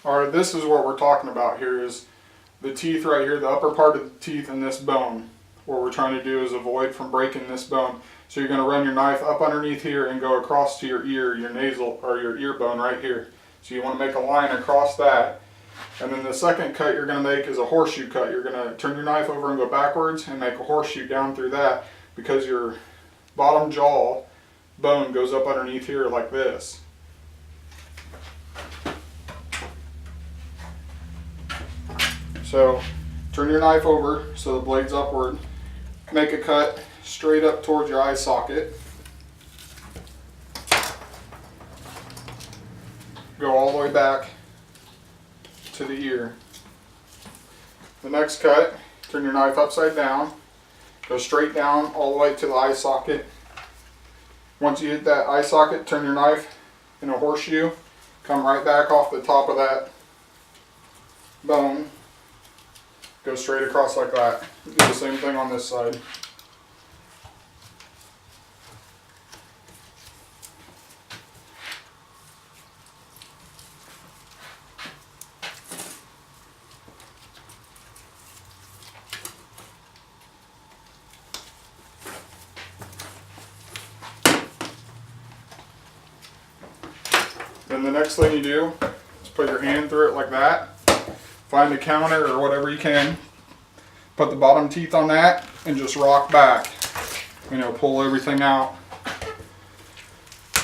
Alright, this is what we're talking about here, is the teeth right here, the upper part of the teeth in this bone. What we're trying to do is avoid from breaking this bone. So you're going to run your knife up underneath here and go across to your ear, your nasal, or your ear bone right here. So you want to make a line across that. And then the second cut you're going to make is a horseshoe cut. You're going to turn your knife over and go backwards and make a horseshoe down through that, because your bottom jaw bone goes up underneath here like this. So turn your knife over so the blade's upward. Make a cut straight up towards your eye socket. Go all the way back to the ear. The next cut, turn your knife upside down. Go straight down all the way to the eye socket. Once you hit that eye socket, turn your knife in a horseshoe. Come right back off the top of that bone. Go straight across like that. Do the same thing on this side. Then the next thing you do is put your hand through it like that. Find a counter or whatever you can. Put the bottom teeth on that and just rock back. You know, pull everything out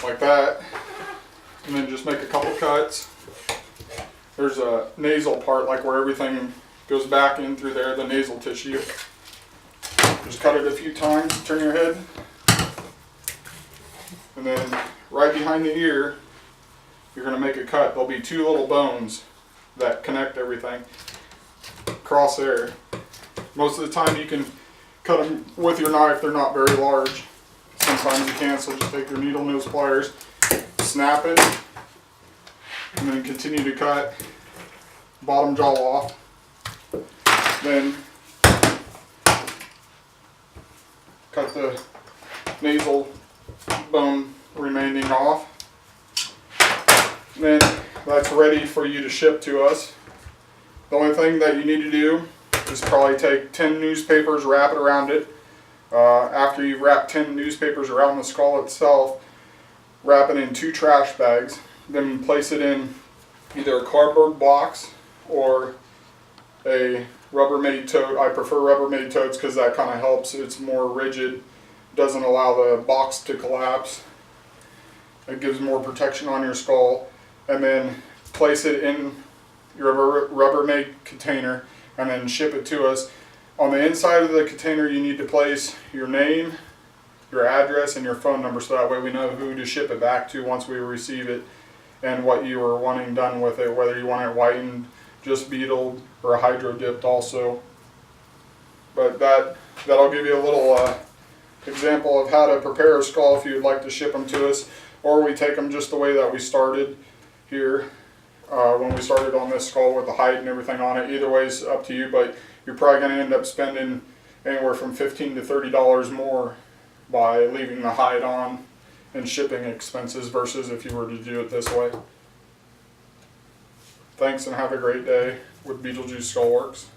like that. And then just make a couple cuts. There's a nasal part, like where everything goes back in through there, the nasal tissue. Just cut it a few times, turn your head. And then right behind the ear, you're going to make a cut. There'll be two little bones that connect everything across there. Most of the time you can cut them with your knife. They're not very large. Sometimes you can't, so just take your needle nose pliers, snap it, and then continue to cut bottom jaw off. Then cut the nasal bone remaining off. Then that's ready for you to ship to us. The only thing that you need to do is probably take 10 newspapers, wrap it around it. After you wrap 10 newspapers around the skull itself, wrap it in 2 trash bags. Then place it in either a cardboard box or a Rubbermaid tote. I prefer Rubbermaid totes because that kind of helps. It's more rigid, doesn't allow the box to collapse. It gives more protection on your skull. And then place it in your Rubbermaid container and then ship it to us. On the inside of the container you need to place your name, your address, and your phone number, so that way we know who to ship it back to once we receive it, and what you were wanting done with it, whether you want it whitened, just beetled, or hydro dipped also. But that'll give you a little example of how to prepare a skull if you'd like to ship them to us, or we take them just the way that we started here when we started on this skull with the height and everything on it. Either way is up to you, but you're probably going to end up spending anywhere from $15 to $30 more by leaving the hide on and shipping expenses versus if you were to do it this way. Thanks and have a great day with Beetlejuice Skull Works.